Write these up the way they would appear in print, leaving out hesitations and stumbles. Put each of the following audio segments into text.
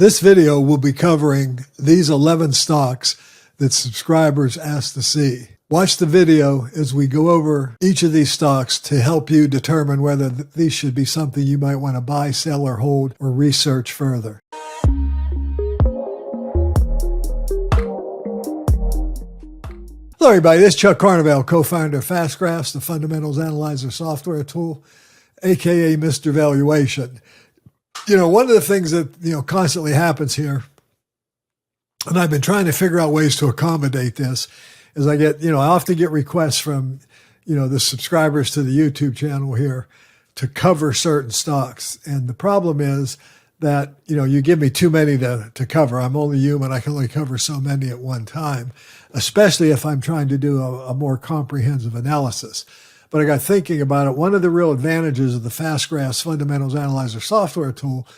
This video will be covering these 11 stocks that subscribers asked to see. Watch the video as we go over each of these stocks to help you determine whether these should be something you might want to buy, sell, or hold, or research further. Hello everybody, this is Chuck Carnevale, co-founder of Fast Graphs, the fundamentals analyzer software tool, aka Mr. Valuation. One of the things that, constantly happens here, and I've been trying to figure out ways to accommodate this, is I often get requests from, the subscribers to the YouTube channel here to cover certain stocks. And the problem is that, you give me too many to cover. I'm only human. I can only cover so many at one time, especially if I'm trying to do a more comprehensive analysis. But I got thinking about it. One of the real advantages of the Fast Graphs Fundamentals Analyzer software tool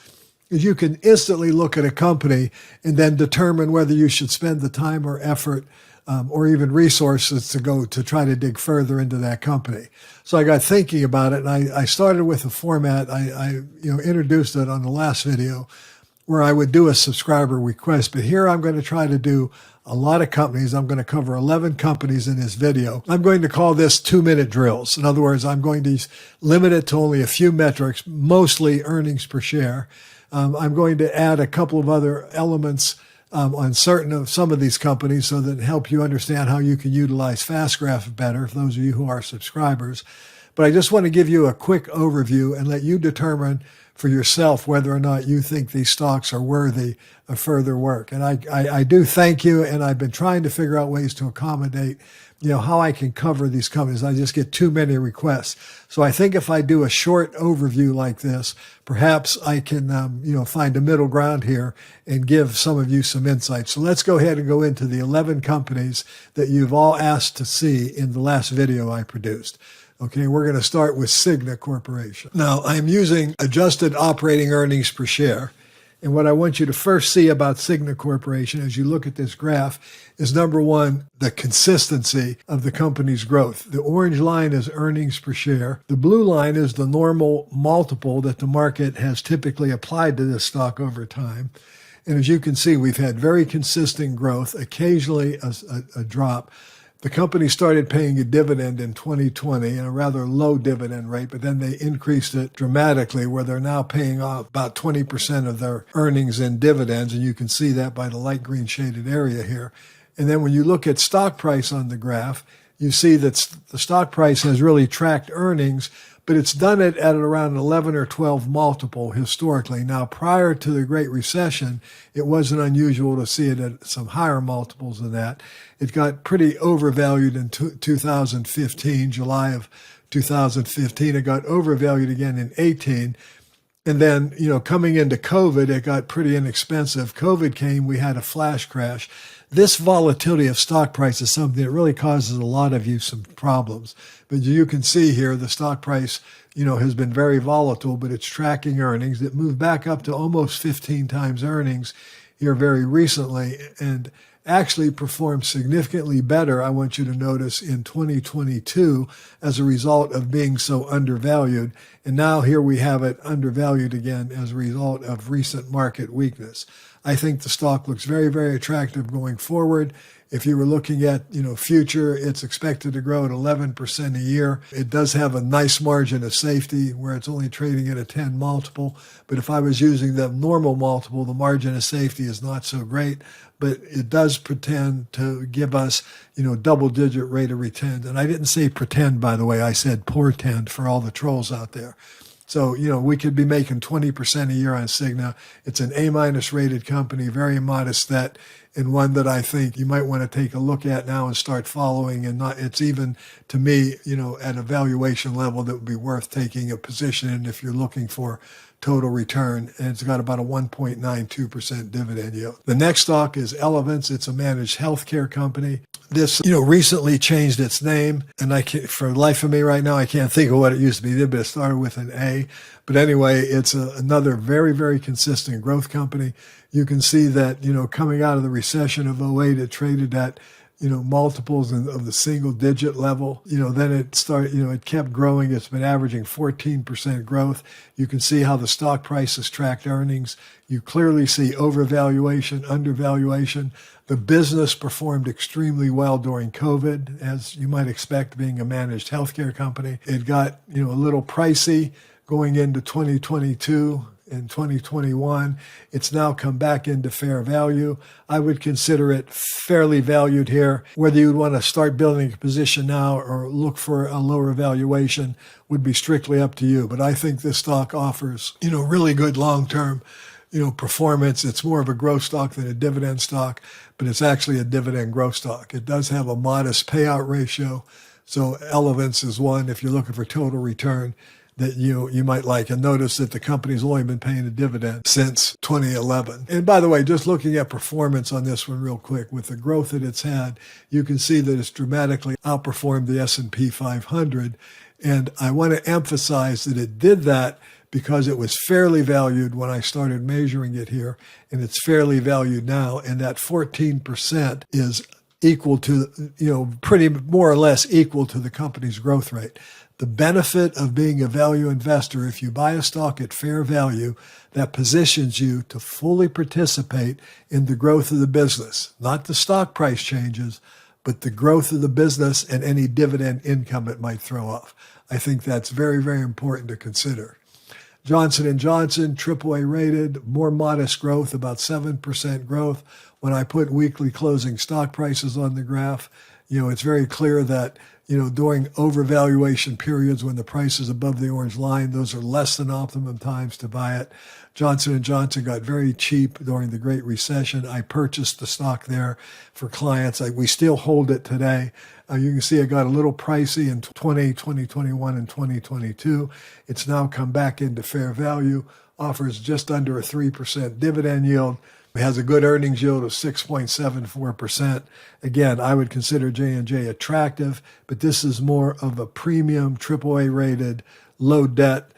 is you can instantly look at a company and then determine whether you should spend the time or effort or even resources to try to dig further into that company. So I got thinking about it, and I started with a format. I introduced it on the last video where I would do a subscriber request. But here I'm going to try to do a lot of companies. I'm going to cover 11 companies in this video. I'm going to call this 2-minute drills. In other words, I'm going to limit it to only a few metrics, mostly earnings per share. I'm going to add a couple of other elements on some of these companies so that help you understand how you can utilize Fast Graphs better, for those of you who are subscribers. But I just want to give you a quick overview and let you determine for yourself whether or not you think these stocks are worthy of further work. And I do thank you, and I've been trying to figure out ways to accommodate, how I can cover these companies. I just get too many requests. So I think if I do a short overview like this, perhaps I can, find a middle ground here and give some of you some insight. So let's go ahead and go into the 11 companies that you've all asked to see in the last video I produced. Okay, we're going to start with Cigna Corporation. Now, I'm using adjusted operating earnings per share. And what I want you to first see about Cigna Corporation as you look at this graph is, number one, the consistency of the company's growth. The orange line is earnings per share. The blue line is the normal multiple that the market has typically applied to this stock over time. And as you can see, we've had very consistent growth, occasionally a drop. The company started paying a dividend in 2020 at a rather low dividend rate, but then they increased it dramatically where they're now paying off about 20% of their earnings in dividends. And you can see that by the light green shaded area here. And then when you look at stock price on the graph, you see that the stock price has really tracked earnings, but it's done it at around an 11 or 12 multiple historically. Now, prior to the Great Recession, it wasn't unusual to see it at some higher multiples than that. It got pretty overvalued in 2015, July of 2015. It got overvalued again in 18. And then, coming into COVID, it got pretty inexpensive. COVID came, we had a flash crash. This volatility of stock price is something that really causes a lot of you some problems. But you can see here the stock price, has been very volatile, but it's tracking earnings. It moved back up to almost 15 times earnings here very recently and actually performed significantly better, I want you to notice, in 2022 as a result of being so undervalued. And now here we have it undervalued again as a result of recent market weakness. I think the stock looks very, very attractive going forward. If you were looking at, future, it's expected to grow at 11% a year. It does have a nice margin of safety where it's only trading at a 10 multiple. But if I was using the normal multiple, the margin of safety is not so great. But it does pretend to give us, double-digit rate of return. And I didn't say pretend, by the way. I said portend for all the trolls out there. So, we could be making 20% a year on Cigna. It's an A- rated company, very modest debt, and one that I think you might want to take a look at now and start following. And it's even, to me, at a valuation level that would be worth taking a position in if you're looking for total return. And it's got about a 1.92% dividend yield. The next stock is Elevance. It's a managed healthcare company. This, recently changed its name, and for the life of me right now, I can't think of what it used to be, but it started with an A. But anyway, it's another very, very consistent growth company. You can see that, coming out of the recession of 08, it traded at, multiples of the single digit level. Then it started, it kept growing. It's been averaging 14% growth. You can see how the stock price has tracked earnings. You clearly see overvaluation, undervaluation. The business performed extremely well during COVID, as you might expect, being a managed healthcare company. It got, a little pricey going into 2022 and 2021. It's now come back into fair value. I would consider it fairly valued here. Whether you'd want to start building a position now or look for a lower valuation would be strictly up to you. But I think this stock offers, really good long-term, performance. It's more of a growth stock than a dividend stock, but it's actually a dividend growth stock. It does have a modest payout ratio. So Elevance is one if you're looking for total return that you might like. And notice that the company's only been paying a dividend since 2011. And by the way, just looking at performance on this one real quick, with the growth that it's had, you can see that it's dramatically outperformed the S&P 500. And I want to emphasize that it did that because it was fairly valued when I started measuring it here, and it's fairly valued now. And that 14% is equal to, pretty more or less equal to the company's growth rate. The benefit of being a value investor, if you buy a stock at fair value, that positions you to fully participate in the growth of the business, not the stock price changes, but the growth of the business and any dividend income it might throw off. I think that's very, very important to consider. Johnson & Johnson, AAA rated, more modest growth, about 7% growth. When I put weekly closing stock prices on the graph, it's very clear that during overvaluation periods when the price is above the orange line, those are less than optimum times to buy it. Johnson & Johnson got very cheap during the Great Recession. I purchased the stock there for clients. We still hold it today. You can see it got a little pricey in 2021, and 2022. It's now come back into fair value, offers just under a 3% dividend yield. It has a good earnings yield of 6.74%. Again, I would consider J&J attractive, but this is more of a premium, AAA rated, low debt,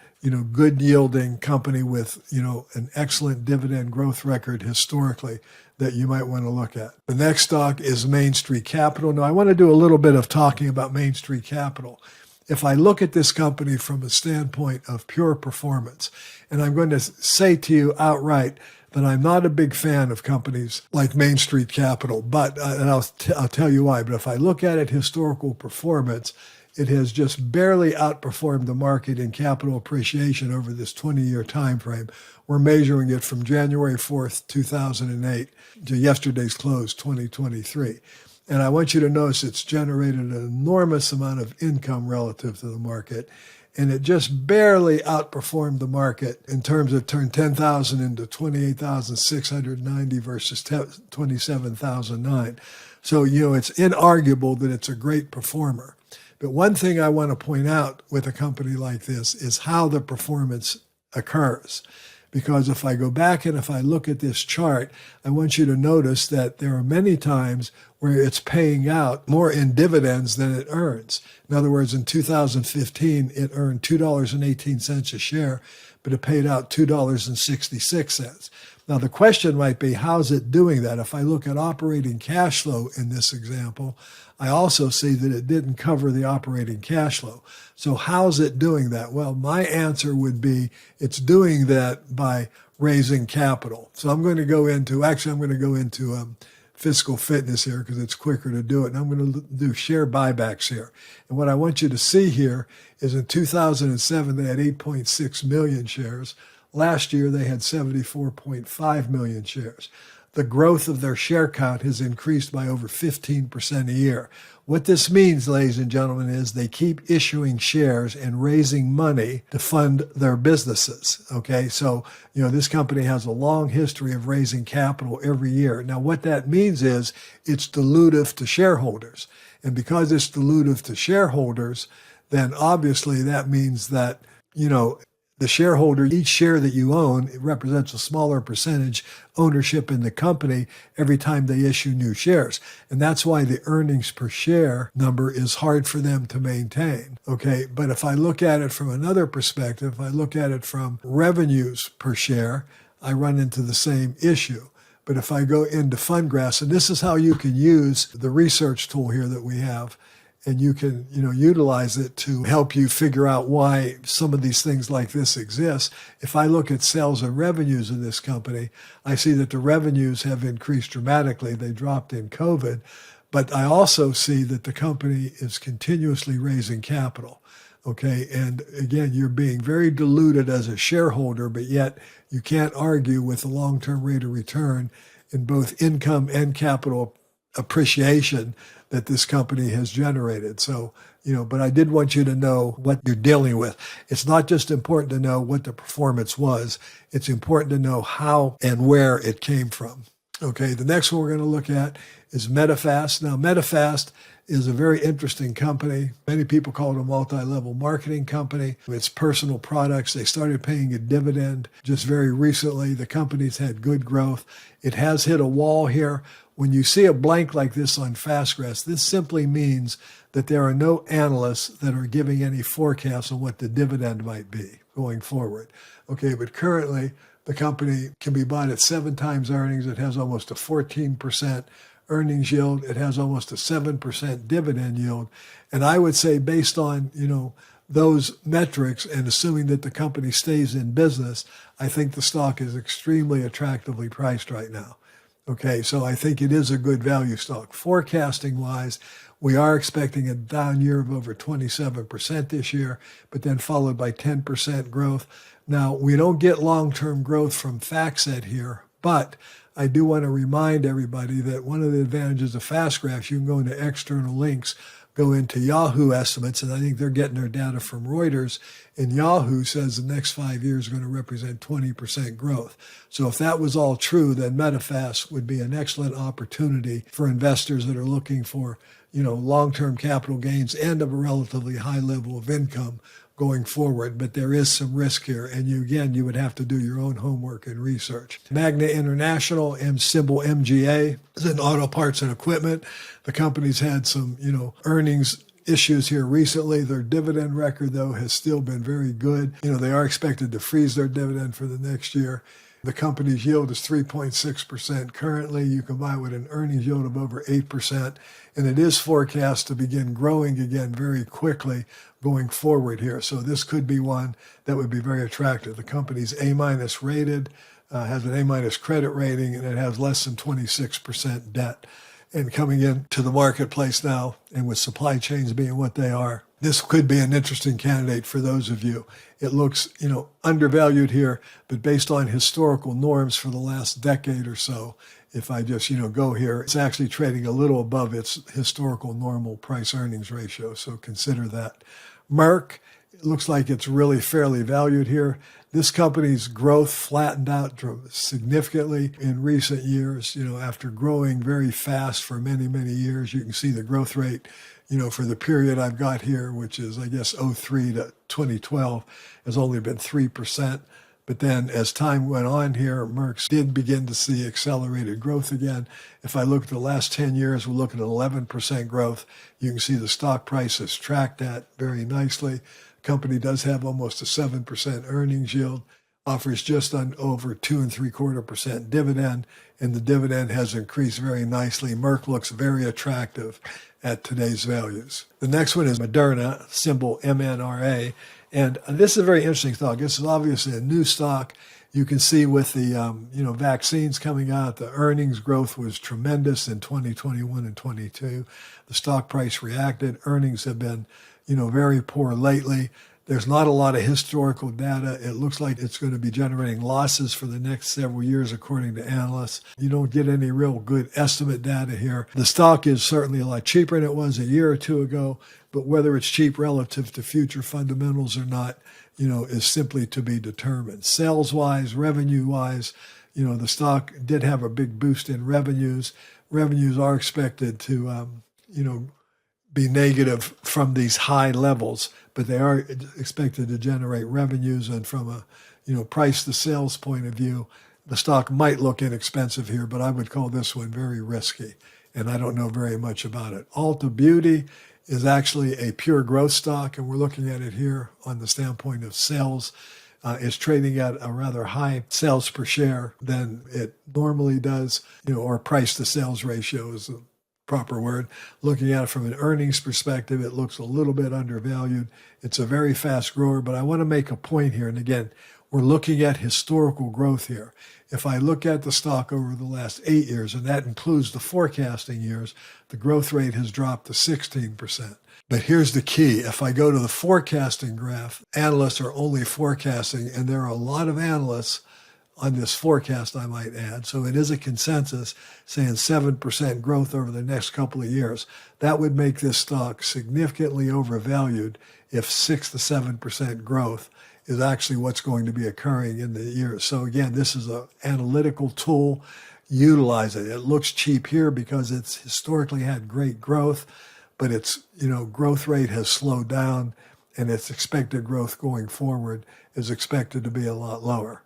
good yielding company with, an excellent dividend growth record historically that you might want to look at. The next stock is Main Street Capital. Now, I want to do a little bit of talking about Main Street Capital. If I look at this company from a standpoint of pure performance, and I'm going to say to you outright that I'm not a big fan of companies like Main Street Capital, but and I'll tell you why. But if I look at it historical performance, it has just barely outperformed the market in capital appreciation over this 20-year time frame. We're measuring it from January 4th, 2008 to yesterday's close, 2023. And I want you to notice it's generated an enormous amount of income relative to the market. And it just barely outperformed the market in terms of turned 10,000 into 28,690 versus 27,009. So, it's inarguable that it's a great performer. But one thing I want to point out with a company like this is how the performance occurs. Because if I go back and if I look at this chart, I want you to notice that there are many times where it's paying out more in dividends than it earns. In other words, in 2015, it earned $2.18 a share, but it paid out $2.66. Now, the question might be, how's it doing that? If I look at operating cash flow in this example, I also see that it didn't cover the operating cash flow. So how's it doing that? Well, my answer would be it's doing that by raising capital. So I'm going to go into fiscal fitness here because it's quicker to do it. And I'm going to do share buybacks here. And what I want you to see here is in 2007, they had 8.6 million shares. Last year, they had 74.5 million shares. The growth of their share count has increased by over 15% a year. What this means, ladies and gentlemen, is they keep issuing shares and raising money to fund their businesses. Okay, so, this company has a long history of raising capital every year. Now, what that means is it's dilutive to shareholders. And because it's dilutive to shareholders, then obviously that means that, the shareholder, each share that you own, it represents a smaller percentage ownership in the company every time they issue new shares. And that's why the earnings per share number is hard for them to maintain. Okay, but if I look at it from another perspective, if I look at it from revenues per share, I run into the same issue. But if I go into FundGraphs, and this is how you can use the research tool here that we have, and you can, utilize it to help you figure out why some of these things like this exist. If I look at sales and revenues of this company, I see that the revenues have increased dramatically. They dropped in COVID, but I also see that the company is continuously raising capital. Okay. And again, you're being very diluted as a shareholder, but yet you can't argue with the long-term rate of return in both income and capital appreciation that this company has generated. So, but I did want you to know what you're dealing with. It's not just important to know what the performance was. It's important to know how and where it came from. Okay. The next one we're going to look at is Medifast. Now, Medifast is a very interesting company. Many people call it a multi-level marketing company. It's personal products. They started paying a dividend just very recently. The company's had good growth. It has hit a wall here. When you see a blank like this on FastGraphs, this simply means that there are no analysts that are giving any forecasts on what the dividend might be going forward. Okay, but currently the company can be bought at 7 times earnings. It has almost a 14% earnings yield. It has almost a 7% dividend yield. And I would say based on, those metrics and assuming that the company stays in business, I think the stock is extremely attractively priced right now. Okay, so I think it is a good value stock. Forecasting wise, we are expecting a down year of over 27% this year, but then followed by 10% growth. Now, we don't get long-term growth from FactSet here, but I do want to remind everybody that one of the advantages of FastGraphs, you can go into external links, go into Yahoo estimates, and I think they're getting their data from Reuters, and Yahoo says the next 5 years are going to represent 20% growth. So if that was all true, then Medifast would be an excellent opportunity for investors that are looking for, long-term capital gains and of a relatively high level of income going forward, but there is some risk here, and you would have to do your own homework and research. Magna International, symbol MGA, is in auto parts and equipment. The company's had some, earnings issues here recently. Their dividend record, though, has still been very good. They are expected to freeze their dividend for the next year. The company's yield is 3.6% currently. You can buy it with an earnings yield of over 8%, and it is forecast to begin growing again very quickly going forward here. So this could be one that would be very attractive. The company's A- rated, has an A- credit rating, and it has less than 26% debt. And coming into the marketplace now, and with supply chains being what they are, this could be an interesting candidate for those of you. It looks, undervalued here, but based on historical norms for the last decade or so, if I just, go here, it's actually trading a little above its historical normal price earnings ratio. So consider that. Merck, it looks like it's really fairly valued here. This company's growth flattened out significantly in recent years, after growing very fast for many, many years. You can see the growth rate, for the period I've got here, which is, I guess, 03 to 2012, has only been 3%. But then as time went on here, Merck did begin to see accelerated growth again. If I look at the last 10 years, we're looking at 11% growth. You can see the stock price has tracked that very nicely. Company does have almost a 7% earnings yield, offers just on over 2.75% dividend, and the dividend has increased very nicely. Merck looks very attractive at today's values. The next one is Moderna, symbol MNRA, and this is a very interesting stock. This is obviously a new stock. You can see with the vaccines coming out, the earnings growth was tremendous in 2021 and 22. The stock price reacted. Earnings have been very poor lately. There's not a lot of historical data. It looks like it's going to be generating losses for the next several years, according to analysts. You don't get any real good estimate data here. The stock is certainly a lot cheaper than it was a year or two ago, but whether it's cheap relative to future fundamentals or not, is simply to be determined. Sales-wise, revenue-wise, the stock did have a big boost in revenues. Revenues are expected to, be negative from these high levels, but they are expected to generate revenues. And from a, price to sales point of view, the stock might look inexpensive here, but I would call this one very risky, and I don't know very much about it. Ulta Beauty is actually a pure growth stock, and we're looking at it here on the standpoint of sales. is trading at a rather high sales per share than it normally does, or price to sales ratio is the proper word. Looking at it from an earnings perspective, it looks a little bit undervalued. It's a very fast grower, but I want to make a point here. And again, we're looking at historical growth here. If I look at the stock over the last 8 years, and that includes the forecasting years, the growth rate has dropped to 16%. But here's the key. If I go to the forecasting graph, analysts are only forecasting, and there are a lot of analysts on this forecast, I might add. So it is a consensus saying 7% growth over the next couple of years. That would make this stock significantly overvalued if 6 to 7% growth is actually what's going to be occurring in the years. So again, this is an analytical tool. Utilize it. It looks cheap here because it's historically had great growth, but its growth rate has slowed down, and its expected growth going forward is expected to be a lot lower.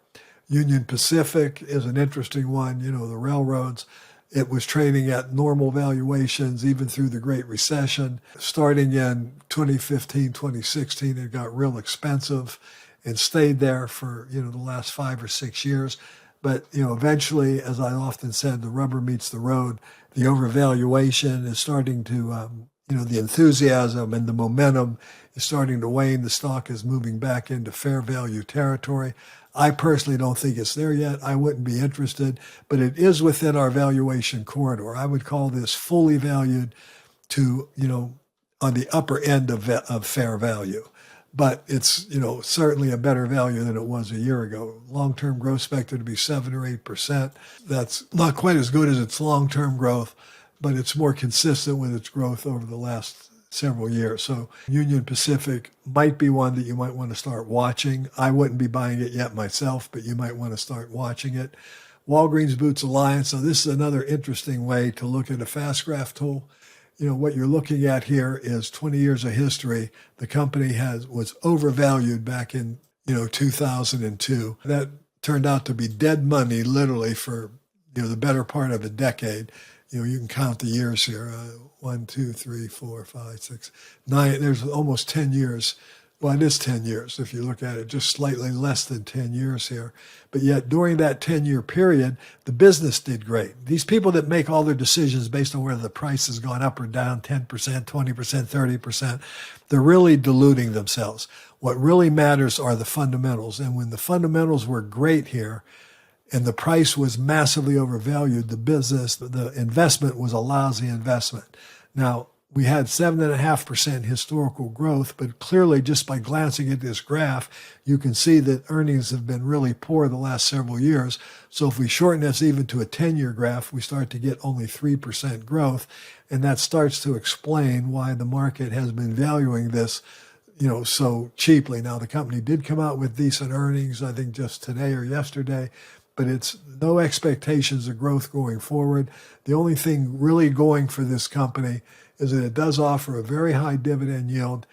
Union Pacific is an interesting one. The railroads. It was trading at normal valuations even through the Great Recession. Starting in 2015, 2016, it got real expensive and stayed there for, the last 5 or 6 years. But, eventually, as I often said, the rubber meets the road. The overvaluation is starting to, the enthusiasm and the momentum is starting to wane. The stock is moving back into fair value territory. I personally don't think it's there yet. I wouldn't be interested, but it is within our valuation corridor. I would call this fully valued to, on the upper end of fair value. But it's, certainly a better value than it was a year ago. Long-term growth expected to be 7 or 8%. That's not quite as good as its long-term growth, but it's more consistent with its growth over the last several years. So Union Pacific might be one that you might want to start watching. I wouldn't be buying it yet myself, but you might want to start watching it. Walgreens Boots Alliance. So this is another interesting way to look at a fast graph tool. What you're looking at here is 20 years of history. The company was overvalued back in, 2002. That turned out to be dead money, literally, for, the better part of a decade. You can count the years here. 1, 2, 3, 4, 5, 6, 9. There's almost 10 years. Well, it is 10 years if you look at it, just slightly less than 10 years here. But yet during that 10-year period, the business did great. These people that make all their decisions based on whether the price has gone up or down 10%, 20%, 30%, they're really diluting themselves. What really matters are the fundamentals. And when the fundamentals were great here, and the price was massively overvalued, the investment was a lousy investment. Now, we had 7.5% historical growth, but clearly just by glancing at this graph, you can see that earnings have been really poor the last several years. So if we shorten this even to a 10-year graph, we start to get only 3% growth. And that starts to explain why the market has been valuing this so cheaply. Now, the company did come out with decent earnings, I think just today or yesterday, but it's no expectations of growth going forward. The only thing really going for this company is that it does offer a very high dividend yield.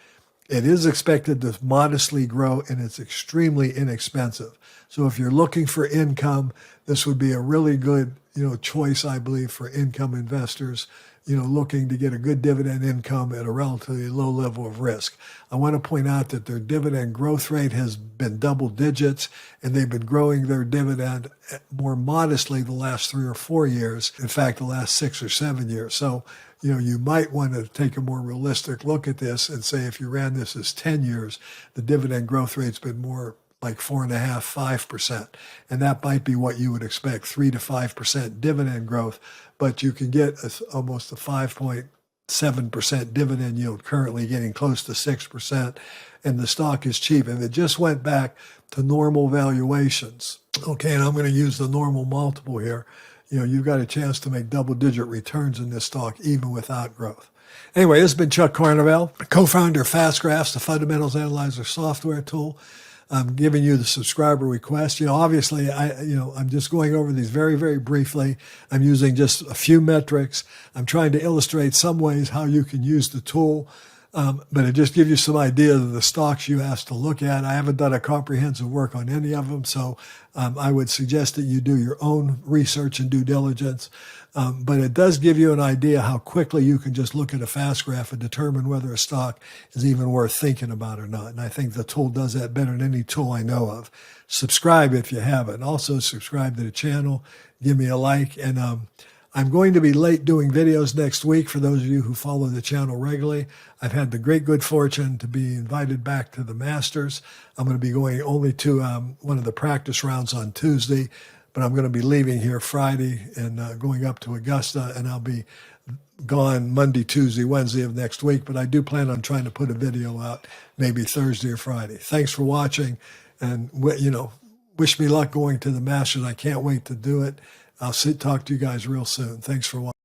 It is expected to modestly grow, and it's extremely inexpensive. So if you're looking for income, this would be a really good, choice, I believe, for income investors, looking to get a good dividend income at a relatively low level of risk. I want to point out that their dividend growth rate has been double digits, and they've been growing their dividend more modestly the last 3 or 4 years. In fact, the last 6 or 7 years. So, you might want to take a more realistic look at this and say if you ran this as 10 years, the dividend growth rate's been more like 4.5%, 5%. And that might be what you would expect, 3 to 5% dividend growth. But you can get almost a 5.7% dividend yield currently, getting close to 6%. And the stock is cheap. And it just went back to normal valuations. Okay, and I'm going to use the normal multiple here. You've got a chance to make double-digit returns in this stock, even without growth. Anyway, this has been Chuck Carnevale, co-founder of Fast Graphs, the Fundamentals Analyzer software tool. I'm giving you the subscriber request. Obviously, I'm just going over these very, very briefly. I'm using just a few metrics. I'm trying to illustrate some ways how you can use the tool. But it just gives you some idea of the stocks you asked to look at. I haven't done a comprehensive work on any of them, so I would suggest that you do your own research and due diligence. But it does give you an idea how quickly you can just look at a fast graph and determine whether a stock is even worth thinking about or not. And I think the tool does that better than any tool I know of. Subscribe if you haven't. Also subscribe to the channel. Give me a like. And I'm going to be late doing videos next week for those of you who follow the channel regularly. I've had the great good fortune to be invited back to the Masters. I'm going to be going only to one of the practice rounds on Tuesday, but I'm going to be leaving here Friday and going up to Augusta, and I'll be gone Monday, Tuesday, Wednesday of next week, but I do plan on trying to put a video out maybe Thursday or Friday. Thanks for watching, and wish me luck going to the Masters. I can't wait to do it. I'll talk to you guys real soon. Thanks for watching.